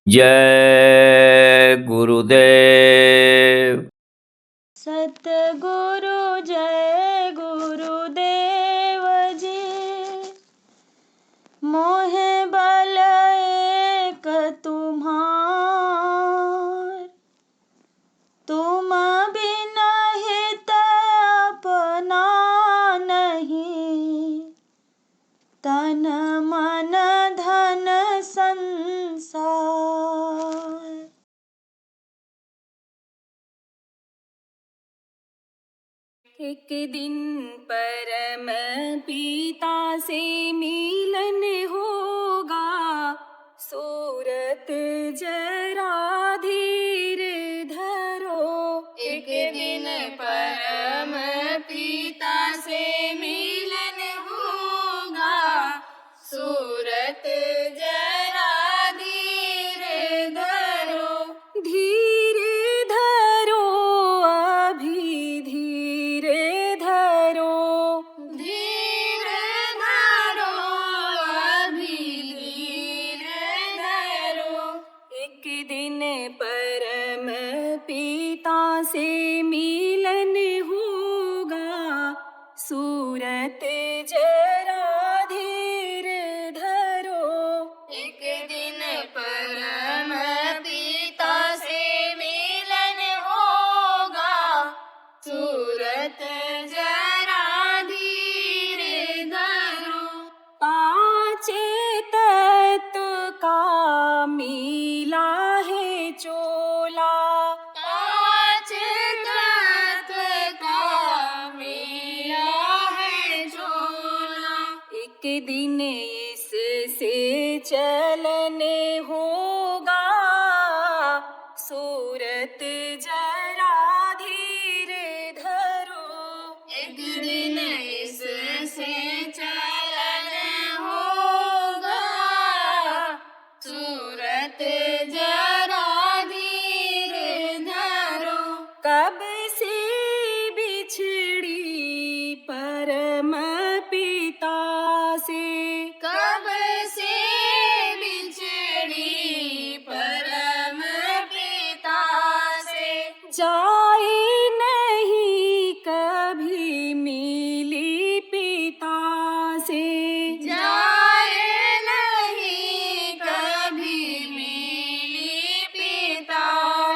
जय गुरुदेव। सतगुरु जय गुरुदेव जी। मोहे बल एक तुम्हार, तुम बिना हित अपना नहीं। तन मन धन संसार। एक दिन परम पिता से मिलन होगा, सूरत जरा धीर धरो। एक दिन परम पिता से मिलन होगा, सूरत जरा धीर धरो। धीर धरो अभी धीरे धरो, धीर धरो अभी धीरे धरो। एक दिन परम पिता से मिलन होगा, सूरत जरा धीर धरो। एक दिन परम पिता से मिलन होगा, सूरत जरा धीर धरो। पांचे तत्व का मिला है चोला, पांच तत्व का मिला है चोला। एक दिन इससे चलन होगा, सूरत जरा धीर धरो। एक दिन इससे चलन होगा, सूरत जरा धीर धरो। कब से बिछड़ी परम पिता से, कब से बिछड़ी परम पिता से। जाए नहीं कभी मिली पिता से, जाए नहीं कभी मिली पिता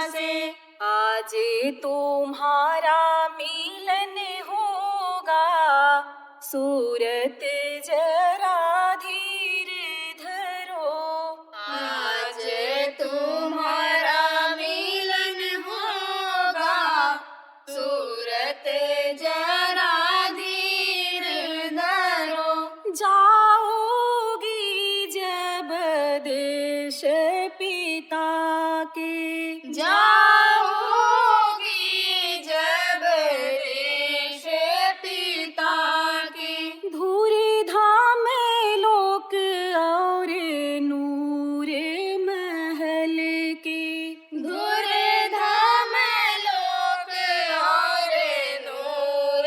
से। आज तुम्हारा मिलन होगा, सूरत जरा धीर धरो। आज तुम्हारा मिलन होगा, सूरत जरा धीर धरो। जाओगी जब देश पिता के, जाओगी जब देश पिता के। धूरी धाम लोक और नूर महल के, धूरी धाम लोक और नूर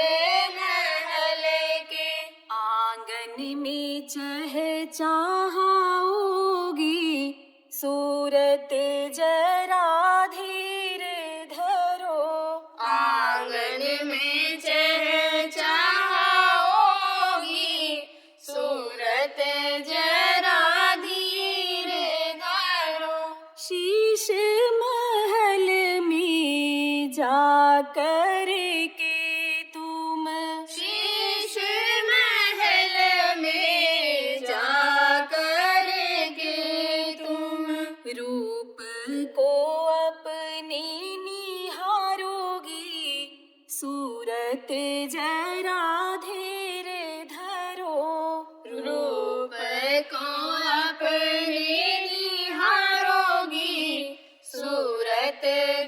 महल के। आंगन में चहचहाओगी, सूरत जरा धीर धरो। आंगन में चहचहाओगी, सूरत जरा धीर धरो। शीश महल में जाकर के तुम, शीश महल में जाकर के तुम। रूप को अपने निहारोगी, सूरत जरा धीर धरो। रूप को अपने निहारोगी, सूरत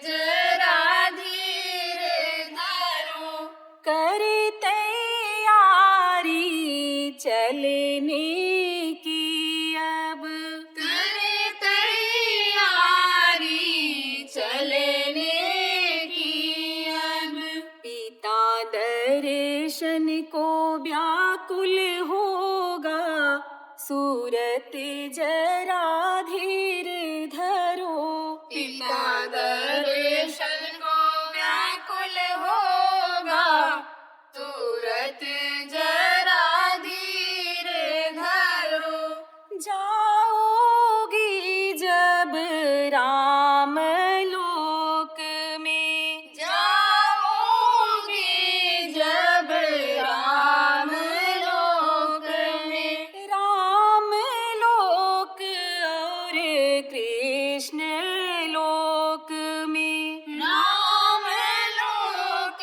जरा धीर धरो। कर तैयारी चलने की अब, कर तैयारी चलने की अब। पिता दर्शन को ब्याह व्याकुल होगा, सूरत जरा धीर धरो। पिता दर्शन को व्याकुल होगा, सूरत जरा धीर धरो। जाओगी जब राम लोक में, जाओगी जब राम लोक में, राम लोक और कृष्ण लोक में, राम लोक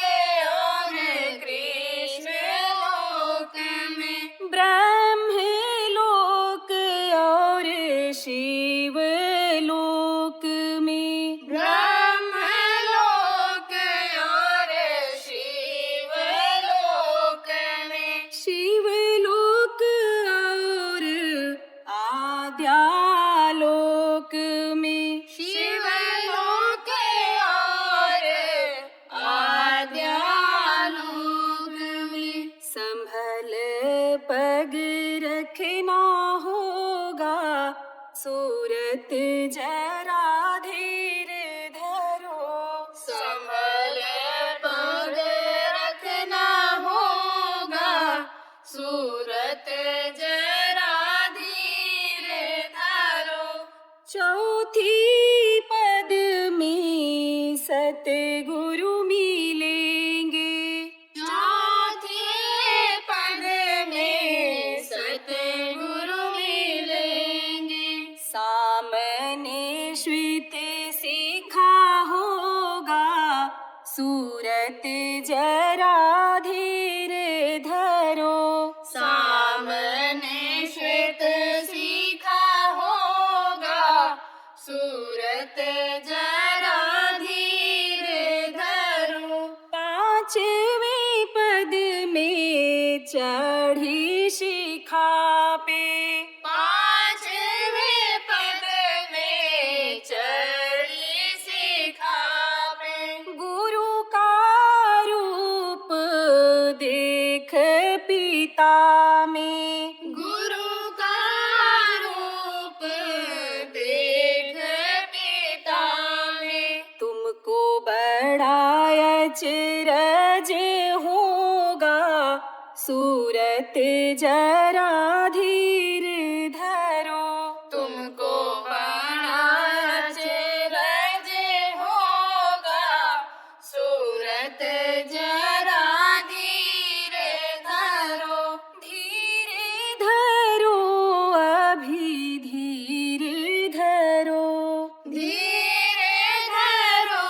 और कृष्ण लोक में, ब्रह्म लोक और शिव लोक में, ब्रह्म लोक और शिव लोक में, शिव लोक और आद्यालोक में, शिव लोक और आद्यालोक में। संभल पग रखना होगा, सूरत जरा धीर धरो। संभल पग रखना होगा, सूरत जरा धीर धरो। चौथी पद में सतगुरु मिलेंगे, चौथी पद में सतगुरु मिलेंगे। सामने श्वेत सीखा होगा, सूरत जरा धीर धरो। सामने श्वेत सीखा होगा, सूरत जरा धीर धरो। पांचवें पद में चढ़ी शिखा पे, पांचवें पद में चढ़ी शिखा पे, गुरु का रूप देख पिता में, गुरु का रूप देख पिता में। तुमको बड़ा अचरज होगा, सूरत जरा धीर धरो। तुमको बड़ा अचरज होगा, सूरत जरा धीर धरो। धीर धरो अभी धीर धरो, धीर धरो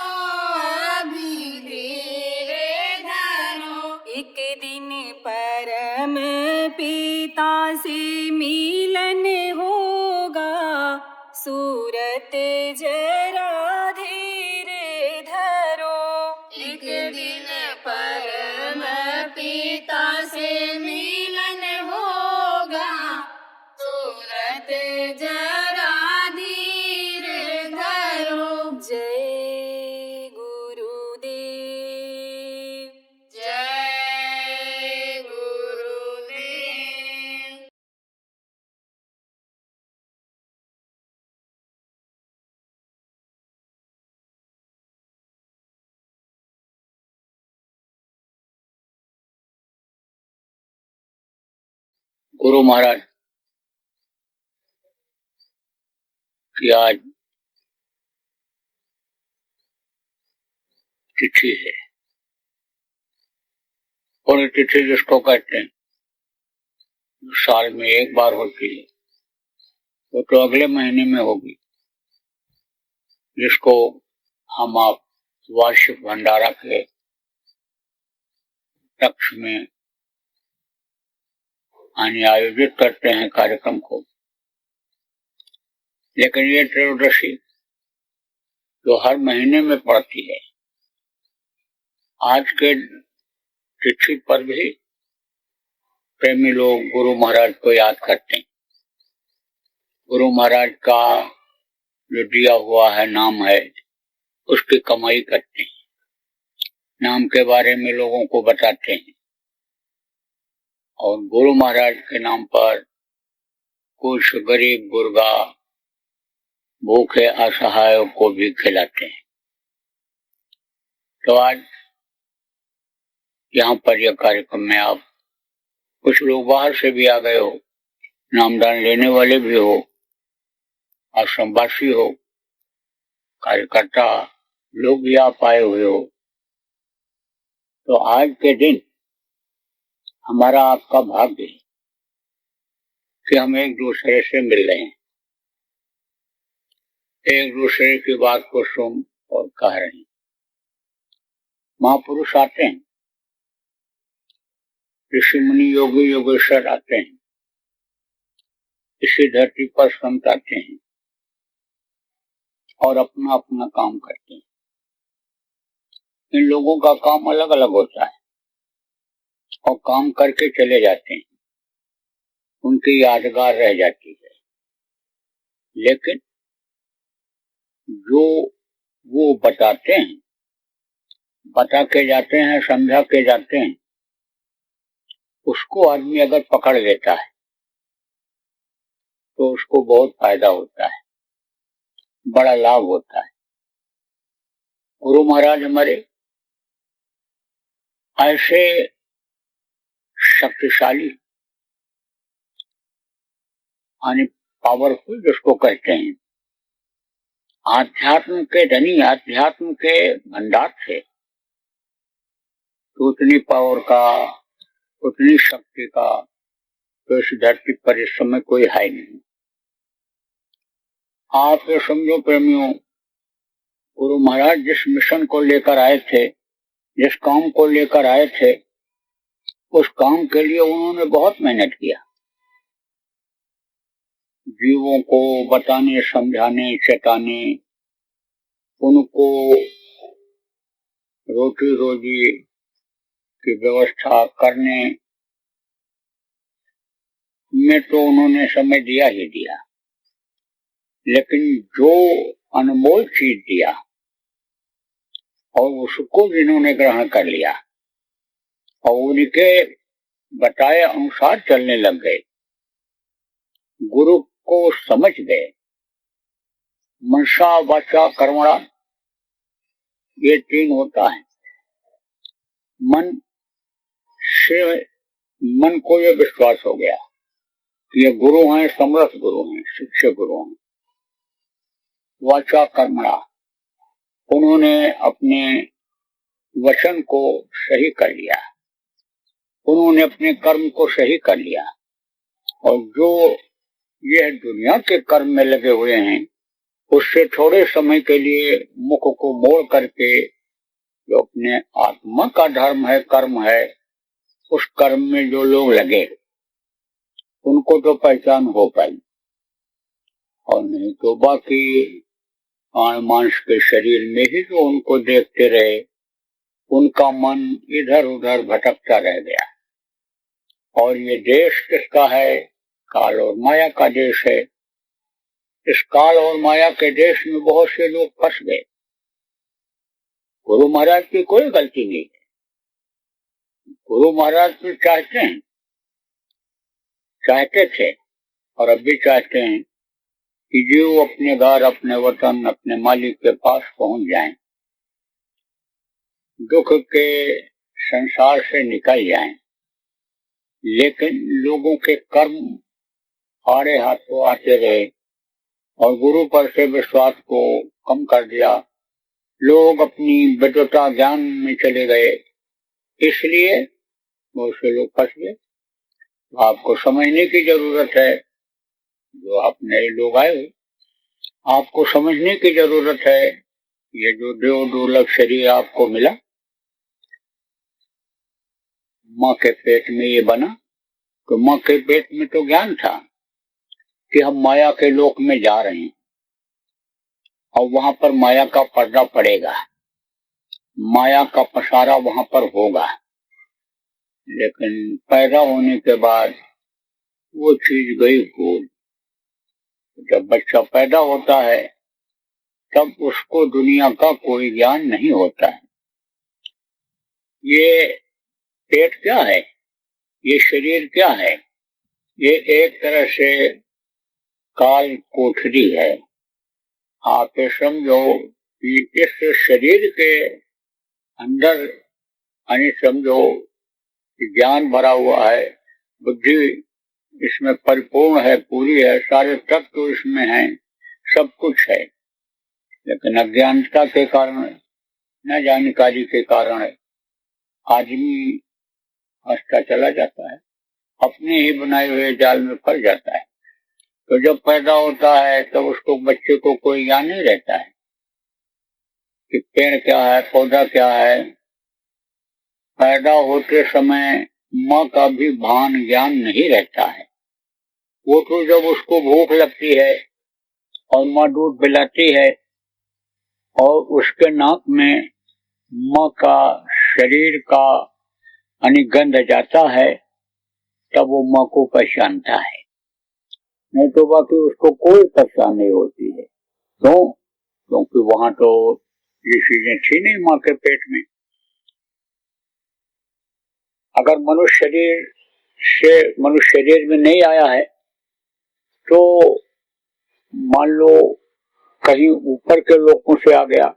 अभी धीर धरो। एक दिन परम पिता से मिलन होगा, सूरत जरा धीर धरो। एक दिन परम पिता से मिलन होगा, सूरत जरा धीर धरो। जय गुरुदेव, जय गुरुदेव। गुरु महाराज की आज तिथि है, और ये तिथि जिसको कहते हैं साल में एक बार होती है, वो तो अगले महीने में होगी, जिसको हम आप वार्षिक भंडारा के कक्ष में आयोजित करते हैं कार्यक्रम को। लेकिन ये त्रयोदशी जो हर महीने में पड़ती है, आज के तिथि पर भी प्रेमी लोग गुरु महाराज को याद करते हैं। गुरु महाराज का जो दिया हुआ है नाम है, उसकी कमाई करते हैं, नाम के बारे में लोगों को बताते हैं, और गुरु महाराज के नाम पर कुछ गरीब गुरगा भूखे असहायों को भी खिलाते हैं। तो आज यहाँ पर यह कार्यक्रम में आप कुछ लोग बाहर से भी आ गए हो, नामदान लेने वाले भी हो, आश्रमवासी हो, कार्यकर्ता लोग भी आप आए हुए हो। तो आज के दिन हमारा आपका भाग्य है कि हम एक दूसरे से मिल रहे हैं, एक दूसरे की बात को सुन और कह रहे हैं। महापुरुष आते हैं, ऋषि मुनि योगी योगेश्वर आते हैं, इसी धरती पर संत आते हैं और अपना अपना काम करते हैं। इन लोगों का काम अलग अलग होता है और काम करके चले जाते हैं, उनकी यादगार रह जाती है। लेकिन जो वो बताते हैं, बता के जाते हैं, समझा के जाते हैं, उसको आदमी अगर पकड़ लेता है तो उसको बहुत फायदा होता है, बड़ा लाभ होता है। गुरु महाराज हमारे ऐसे शक्तिशाली यानी पावरफुल जिसको कहते हैं, आध्यात्म के धनी, आध्यात्म के भंडार थे। तो उतनी पावर का, उतनी शक्ति का तो इस धरती पर इस समय कोई है नहीं। आप ये समझो प्रेमियों, गुरु महाराज जिस मिशन को लेकर आए थे, जिस काम को लेकर आए थे, उस काम के लिए उन्होंने बहुत मेहनत किया। जीवों को बताने, समझाने, चेताने, उनको रोटी रोजी की व्यवस्था करने में तो उन्होंने समय दिया ही दिया। लेकिन जो अनमोल चीज दिया और उसको जिन्होंने ग्रहण कर लिया और उनके बताए अनुसार चलने लग गए, गुरु को समझ गए, मनसा वाचा कर्मणा ये तीन होता है। मन से, मन को यह विश्वास हो गया कि ये गुरु हैं, समर्थ गुरु हैं, शिक्षक गुरु हैं। वाचा कर्मणा, उन्होंने अपने वचन को सही कर लिया, उन्होंने अपने कर्म को सही कर लिया। और जो यह दुनिया के कर्म में लगे हुए हैं, उससे थोड़े समय के लिए मुख को मोड़ करके जो अपने आत्मा का धर्म है, कर्म है, उस कर्म में जो लोग लगे उनको तो पहचान हो पाई, और नहीं तो बाकी आण मांस के शरीर में ही जो उनको देखते रहे, उनका मन इधर उधर भटकता रह गया। और ये देश किसका है? काल और माया का देश है। इस काल और माया के देश में बहुत से लोग फंस गए। गुरु महाराज की कोई गलती नहीं है। गुरु महाराज तो चाहते थे और अब भी चाहते हैं कि जीव अपने घर, अपने वतन, अपने मालिक के पास पहुंच जाएं, दुख के संसार से निकल जाएं। लेकिन लोगों के कर्म आड़े हाथों आते रहे और गुरु पर से विश्वास को कम कर दिया। लोग अपनी विद्वता ज्ञान में चले गए, इसलिए बहुत से लोग फंस गए। आपको समझने की जरूरत है, जो आप नए लोग आए हो, आपको समझने की जरूरत है। ये जो देव दुर्लभ शरीर आपको मिला, माँ के पेट में ये बना, तो माँ के पेट में तो ज्ञान था कि हम माया के लोक में जा रहे हैं और वहां पर माया का पर्दा पड़ेगा, माया का पसारा वहां पर होगा। लेकिन पैदा होने के बाद वो चीज गई भूल। जब बच्चा पैदा होता है तब उसको दुनिया का कोई ज्ञान नहीं होता है। ये पेट क्या है? ये शरीर क्या है? ये एक तरह से काल कोठरी है। आप ये समझो कि इस शरीर के अंदर यानी समझो कि ज्ञान भरा हुआ है, बुद्धि इसमें परिपूर्ण है, पूरी है, सारे तत्व इसमें हैं, सब कुछ है, लेकिन अज्ञानता के कारण, न जानकारी के कारण आदमी फंसता चला जाता है, अपने ही बनाए हुए जाल में फंस जाता है। तो जब पैदा होता है तब उसको, बच्चे को कोई ज्ञान नहीं रहता है कि पेड़ क्या है, पौधा क्या है। पैदा होते समय माँ का भी भान ज्ञान नहीं रहता है। वो तो जब उसको भूख लगती है और माँ दूध पिलाती है और उसके नाक में माँ का शरीर का यानी गंध जाता है, तब वो माँ को पहचानता है, नहीं तो बाकी उसको कोई पहचान नहीं होती है। क्यों? क्योंकि वहां तो ये चीजें थी नहीं माँ के पेट में। अगर मनुष्य शरीर में नहीं आया है तो मान लो कहीं ऊपर के लोगों से आ गया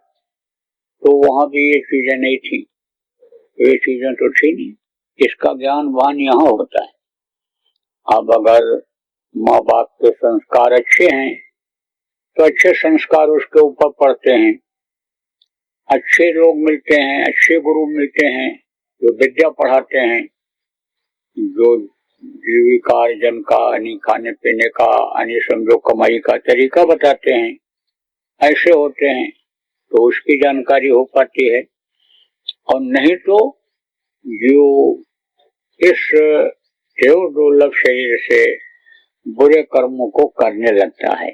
तो वहां भी ये चीजें नहीं थी, ये चीजें तो थी नहीं। इसका ज्ञान वान यहाँ होता है। अब अगर माँ बाप के संस्कार अच्छे हैं तो अच्छे संस्कार उसके ऊपर पड़ते हैं, अच्छे लोग मिलते हैं, अच्छे गुरु मिलते हैं जो विद्या पढ़ाते हैं, जो जीविका अर्जन का यानी खाने पीने का यानी समझो कमाई का तरीका बताते हैं, ऐसे होते हैं तो उसकी जानकारी हो पाती है। और नहीं तो जो इस देव दुर्लभ शरीर से बुरे कर्मों को करने लगता है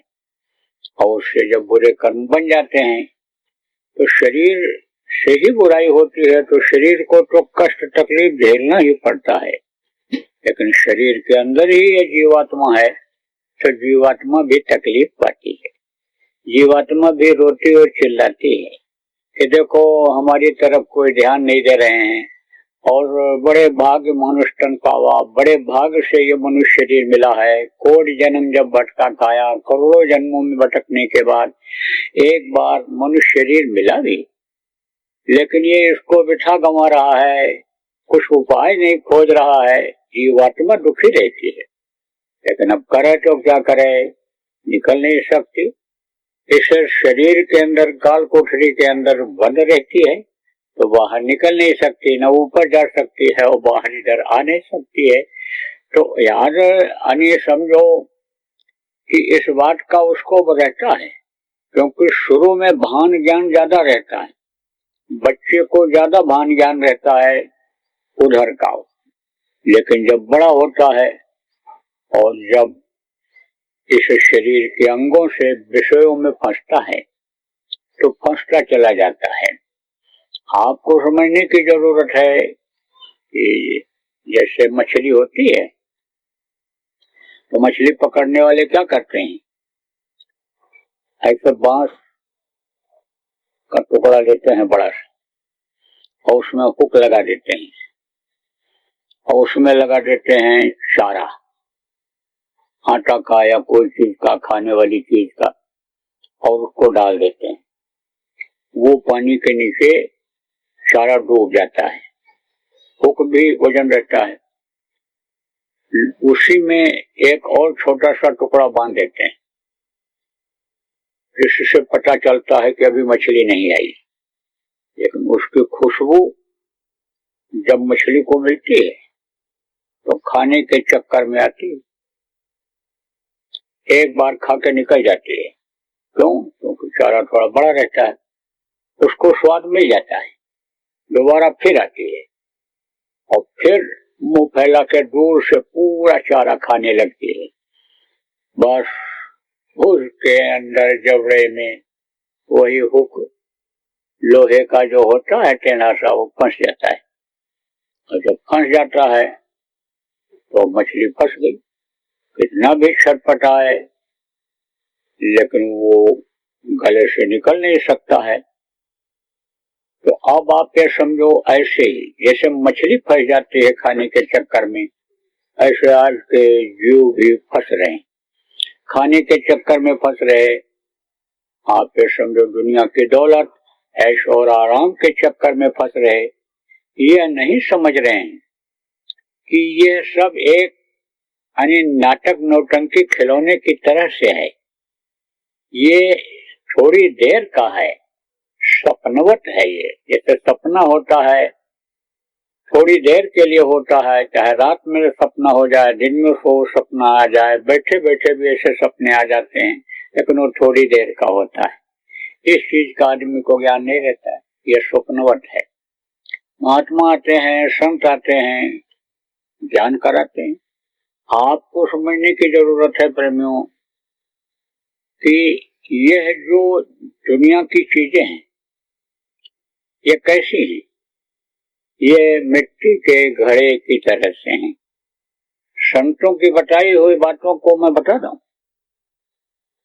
और उससे जब बुरे कर्म बन जाते हैं तो शरीर से ही बुराई होती है, तो शरीर को तो कष्ट तकलीफ झेलना ही पड़ता है। लेकिन शरीर के अंदर ही ये जीवात्मा है तो जीवात्मा भी तकलीफ पाती है, जीवात्मा भी रोती और चिल्लाती है कि देखो हमारी तरफ कोई ध्यान नहीं दे रहे हैं, और बड़े भाग्य मनुष्य तन पावा, बड़े भाग्य से ये मनुष्य शरीर मिला है। कोटि जन्म जब भटका खाया, करोड़ों जन्मों में भटकने के बाद एक बार मनुष्य शरीर मिला भी, लेकिन ये इसको बिठा गंवा रहा है, कुछ उपाय नहीं खोज रहा है, जीवात्मा दुखी रहती है। लेकिन अब करे तो क्या करे, निकल नहीं सकती, इस शरीर के अंदर काल कोठरी के अंदर बंद रहती है, तो बाहर निकल नहीं सकती, न ऊपर जा सकती है और बाहर इधर आ नहीं सकती है। तो याद आने समझो कि इस बात का उसको रहता है, क्योंकि शुरू में भान ज्ञान ज्यादा रहता है, बच्चे को ज्यादा भान ज्ञान रहता है उधर का, लेकिन जब बड़ा होता है और जब इस शरीर के अंगों से विषयों में फंसता है तो फंसता चला जाता है। आपको समझने की जरूरत है कि जैसे मछली होती है तो मछली पकड़ने वाले क्या करते हैं, ऐसे बांस का टुकड़ा लेते हैं बड़ा सा और उसमें हुक लगा देते हैं और उसमें लगा देते हैं चारा, आटा का या कोई चीज का, खाने वाली चीज का, और उसको डाल देते हैं। वो पानी के नीचे चारा डूब जाता है, हुक भी वजन रहता है, उसी में एक और छोटा सा टुकड़ा बांध देते हैं, जिससे पता चलता है कि अभी मछली नहीं आई। लेकिन उसकी खुशबू जब मछली को मिलती है तो खाने के चक्कर में आती है, एक बार खा के निकल जाती है। क्यों? क्योंकि चारा थोड़ा बड़ा रहता है, उसको स्वाद मिल जाता है, दोबारा फिर आती है और फिर मुंह फैला के दूर से पूरा चारा खाने लगती है। बस उसके अंदर जबड़े में वही हुक लोहे का जो होता है टेढ़ा सा, वो फंस जाता है, और जब फंस जाता है तो मछली फंस गई। कितना भी छटपटाए लेकिन वो गले से निकल नहीं सकता है। तो अब आप ये समझो, ऐसे ही जैसे मछली फंस जाती है खाने के चक्कर में, ऐसे आज के जीव भी फंस रहे हैं, खाने के चक्कर में फंस रहे। आप ये समझो दुनिया की दौलत, ऐश और आराम के चक्कर में फंस रहे। ये नहीं समझ रहे हैं कि ये सब एक यानी नाटक नौटंकी खिलौने की तरह से है। ये थोड़ी देर का है, सपनवत है। ये जैसे सपना होता है थोड़ी देर के लिए होता है, चाहे रात में सपना हो जाए, दिन में सो सपना आ जाए, बैठे बैठे भी ऐसे सपने आ जाते हैं, लेकिन वो थोड़ी देर का होता है। इस चीज का आदमी को ज्ञान नहीं रहता है, ये स्वप्नवत है। महात्मा आते हैं, संत आते हैं, ज्ञान कराते हैं। आपको समझने की जरूरत है प्रेमियों कि यह जो दुनिया की चीजें हैं ये कैसी हैं। ये मिट्टी के घड़े की तरह से हैं। संतों की बताई हुई बातों को मैं बता रहा हूं,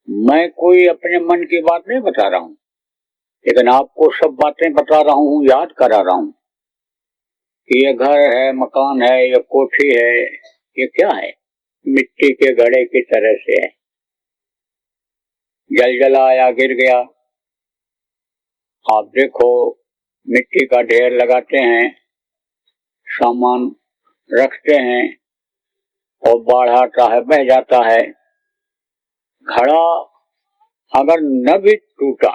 मैं कोई अपने मन की बात नहीं बता रहा हूं, लेकिन आपको सब बातें बता रहा हूं, याद करा रहा हूं कि ये घर है, मकान है, ये कोठी है, ये क्या है, मिट्टी के घड़े की तरह से है। जल जला आया, गिर गया। आप देखो मिट्टी का ढेर लगाते हैं, सामान रखते हैं और बाढ़ आता है, बह जाता है। घड़ा अगर न भी टूटा,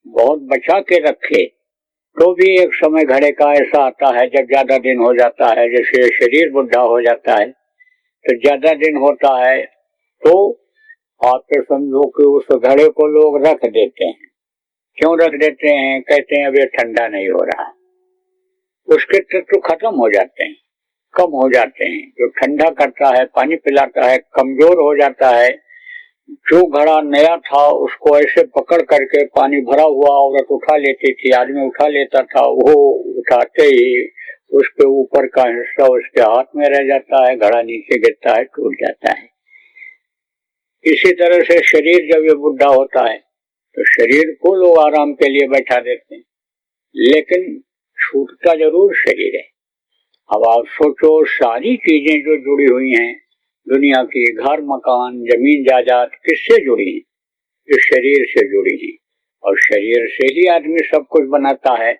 बहुत बचा के रखे, तो भी एक समय घड़े का ऐसा आता है जब ज्यादा दिन हो जाता है, जैसे शरीर बुढ़ा हो जाता है तो ज्यादा दिन होता है, तो आप तो समझो कि उस घड़े को लोग रख देते हैं। क्यों रख देते हैं? कहते हैं अब ये ठंडा नहीं हो रहा। उसके तत्व खत्म हो जाते हैं, कम हो जाते हैं। जो ठंडा करता है, पानी पिलाता है, कमजोर हो जाता है। जो घड़ा नया था उसको ऐसे पकड़ करके पानी भरा हुआ औरत उठा लेती थी, आदमी उठा लेता था, वो उठाते ही उसके ऊपर का हिस्सा उसके हाथ में रह जाता है, घड़ा नीचे गिरता है, टूट जाता है। इसी तरह से शरीर जब ये बुढ़ा होता है तो शरीर को लोग आराम के लिए बैठा देते हैं, लेकिन छूटता जरूर शरीर है। अब आप सोचो सारी चीजें जो जुड़ी हुई हैं दुनिया की, घर मकान जमीन जायदाद, किससे जुड़ी है? इस शरीर से जुड़ी है, और शरीर से ही आदमी सब कुछ बनाता है।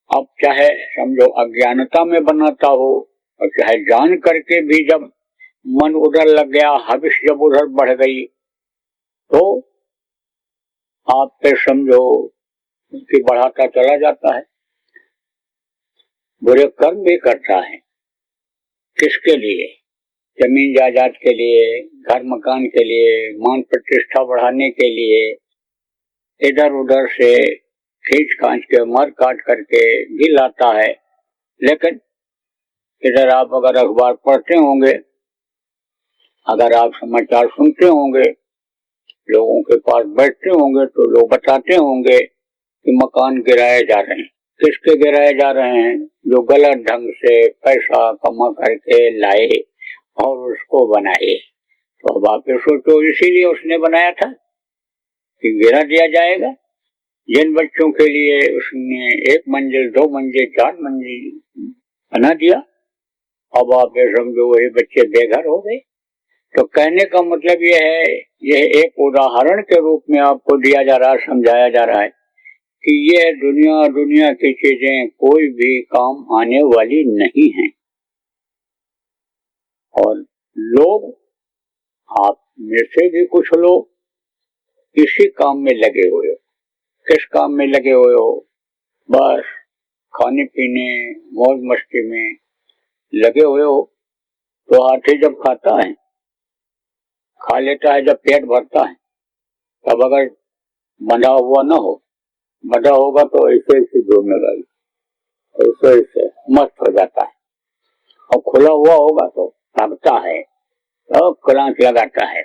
अब चाहे समझो अज्ञानता में बनाता हो और चाहे जान करके भी, जब मन उधर लग गया, हविष जब उधर बढ़ गई, तो आप पे समझो उसकी बढ़ाता चला जाता है, बुरे कर्म भी करता है। किसके लिए? जमीन जायदाद के लिए, घर मकान के लिए, मान प्रतिष्ठा बढ़ाने के लिए, इधर उधर से खींच खांच के मार काट करके भी लाता है। लेकिन इधर आप अगर अखबार पढ़ते होंगे, अगर आप समाचार सुनते होंगे, लोगों के पास बैठते होंगे, तो लोग बताते होंगे कि मकान गिराए जा रहे हैं। किसके गिराए जा रहे हैं? जो गलत ढंग से पैसा कमा करके लाए और उसको बनाए। तो अब आप सोचो इसीलिए उसने बनाया था कि गिरा दिया जाएगा। जिन बच्चों के लिए उसने 1 मंजिल 2 मंजिल 4 मंजिल बना दिया, अब आप ये समझो वही बच्चे बेघर हो गए। तो कहने का मतलब यह है, यह एक उदाहरण के रूप में आपको दिया जा रहा, समझाया जा रहा है कि यह दुनिया की चीजें कोई भी काम आने वाली नहीं है। और लोग, आप में से भी कुछ लोग इसी काम में लगे हुए हो। किस काम में लगे हुए हो? बस खाने पीने मौज मस्ती में लगे हुए हो। तो हाथी जब खाता है, खा लेता है जब पेट भरता है, तब अगर बंधा हुआ ना हो, बंधा होगा तो ऐसे ऐसे घूमने लगे, ऐसे ऐसे मस्त हो जाता है। और खुला हुआ होगा तो भागता है और क्लांत लगाता है,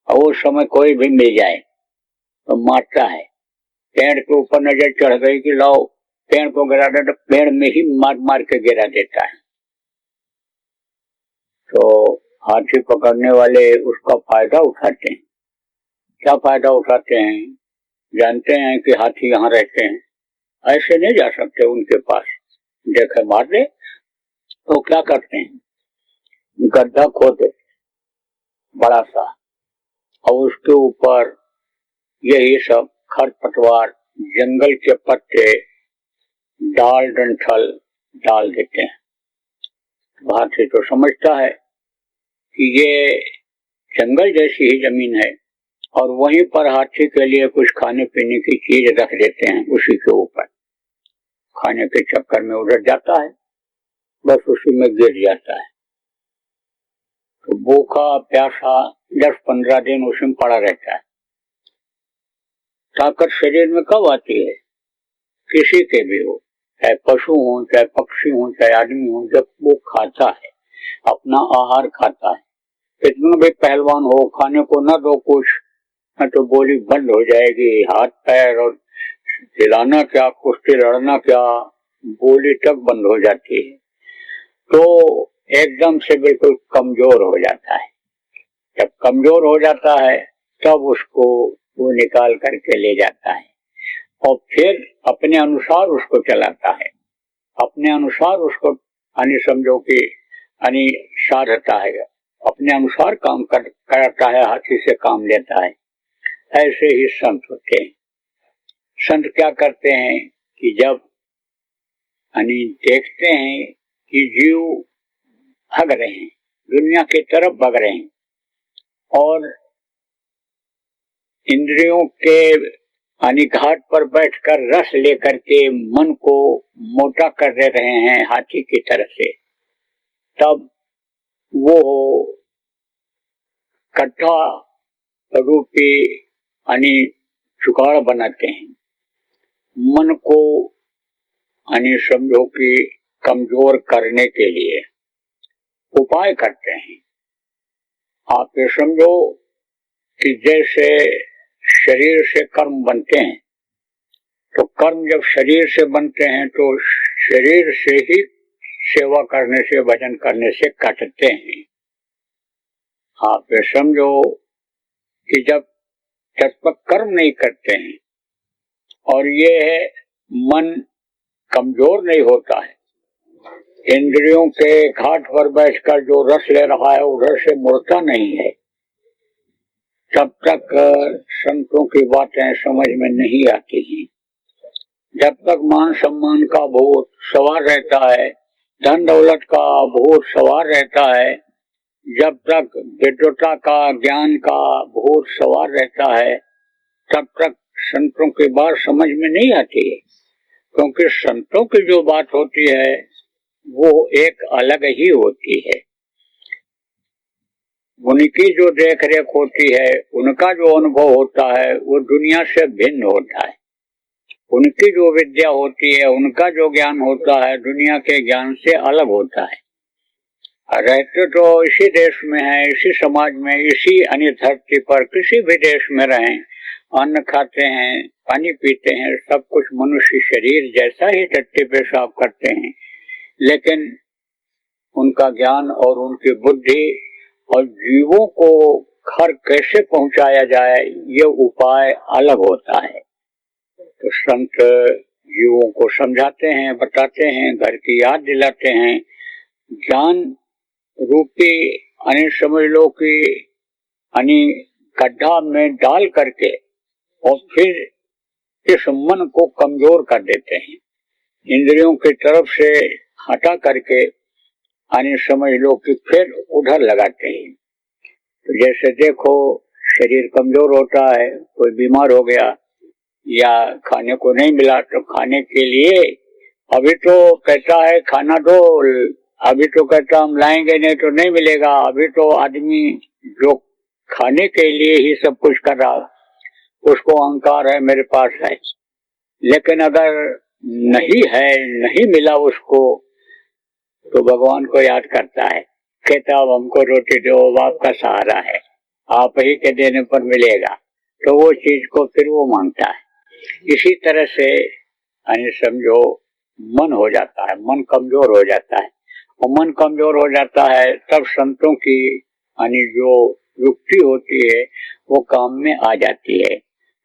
और उस समय कोई भी मिल जाए तो मारता है। पेड़ के ऊपर नजर चढ़ गई कि लाओ पेड़ को गिरा दे, तो पेड़ में ही मार मार के गिरा देता है। तो हाथी पकड़ने वाले उसका फायदा उठाते हैं। क्या फायदा उठाते हैं? जानते हैं कि हाथी यहाँ रहते हैं, ऐसे नहीं जा सकते उनके पास, देखे मार दे। तो क्या करते हैं? गड्ढा खोदे बड़ा सा, और उसके ऊपर यही सब खरपतवार, जंगल के पत्ते, डाल डंठल डाल देते हैं। भारतीय तो समझता है कि ये जंगल जैसी ही जमीन है, और वहीं पर हाथी के लिए कुछ खाने पीने की चीज रख देते हैं, उसी के ऊपर खाने के चक्कर में उधर जाता है, बस उसी में गिर जाता है। तो भूखा प्यासा 10-15 दिन उसमें पड़ा रहता है। ताकत शरीर में कब आती है? किसी के भी हो, चाहे पशु हो, चाहे पक्षी हो, चाहे आदमी हो, जब वो खाता है, अपना आहार खाता है। कितना भी पहलवान हो, खाने को न दो कुछ, न तो बोली बंद हो जाएगी, हाथ पैर और हिलाना क्या, कुश्ती लड़ना क्या, बोली तक बंद हो जाती है। तो एकदम से बिल्कुल कमजोर हो जाता है। जब कमजोर हो जाता है तब उसको वो निकाल करके ले जाता है, और फिर अपने अनुसार उसको चलाता है, अपने अनुसार उसको समझो कि साधता है, अपने अनुसार काम कराता है, हाथी से काम लेता है। ऐसे ही संत होते हैं। संत क्या करते हैं कि जब देखते हैं कि जीव भाग रहे हैं, दुनिया की तरफ भाग रहे हैं, और इंद्रियों के घाट पर बैठकर रस लेकर के मन को मोटा कर दे रहे हैं हाथी की तरह से, तब वो कट्टा रूपी जुगाड़ बनाते हैं, मन को समझो कि कमजोर करने के लिए उपाय करते हैं। आप ये समझो कि जैसे शरीर से कर्म बनते हैं, तो कर्म जब शरीर से बनते हैं तो शरीर से ही सेवा करने से, भजन करने से कटते हैं। आप ये समझो कि जब तक कर्म नहीं करते हैं और ये मन कमजोर नहीं होता है, इंद्रियों के घाट पर बैठकर जो रस ले रहा है उधर से मुड़ता नहीं है, तब तक संतों की बातें समझ में नहीं आती हैं। जब तक मान सम्मान का भूत सवार रहता है, धन दौलत का भूत सवार रहता है, जब तक विद्वता का, ज्ञान का भूत सवार रहता है, तब तक संतों की बात समझ में नहीं आती है। क्योंकि संतों की जो बात होती है वो एक अलग ही होती है। उनकी जो देख रेख होती है, उनका जो अनुभव होता है वो दुनिया से भिन्न होता है। उनकी जो विद्या होती है, उनका जो ज्ञान होता है, दुनिया के ज्ञान से अलग होता है। रहते तो इसी देश में है, इसी समाज में, इसी अन्य धरती पर, किसी भी देश में रहें, अन्न खाते हैं, पानी पीते हैं, सब कुछ मनुष्य शरीर जैसा ही टट्टी पेशाब करते हैं, लेकिन उनका ज्ञान और उनकी बुद्धि और जीवों को घर कैसे पहुंचाया जाए, ये उपाय अलग होता है। तो संत जीवों को समझाते हैं, बताते हैं, घर की याद दिलाते हैं, ज्ञान रूपी समझ लो कि गड्ढा में डाल करके और फिर इस मन को कमजोर कर देते हैं, इंद्रियों की तरफ से हटा करके समझ लो कि फिर उधर लगाते हैं। तो जैसे देखो, शरीर कमजोर होता है, कोई बीमार हो गया या खाने को नहीं मिला, तो खाने के लिए अभी तो कहता है खाना दो, अभी तो कहता हम लाएंगे नहीं तो नहीं मिलेगा। अभी तो आदमी जो खाने के लिए ही सब कुछ कर रहा, उसको अहंकार है, मेरे पास है। लेकिन अगर नहीं है, नहीं मिला उसको, तो भगवान को याद करता है, कहता अब हमको रोटी दो, आपका सहारा है, आप ही के देने पर मिलेगा, तो वो चीज को फिर वो मांगता है। इसी तरह से समझो मन हो जाता है, मन कमजोर हो जाता है, और मन कमजोर हो जाता है तब संतों की जो युक्ति होती है वो काम में आ जाती है।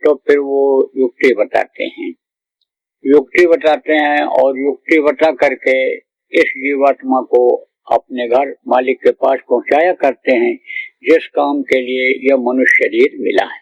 तो फिर वो युक्ति बताते हैं, युक्ति बताते हैं, और युक्ति बता करके इस जीवात्मा को अपने घर मालिक के पास पहुंचाया करते हैं जिस काम के लिए यह मनुष्य शरीर मिला है।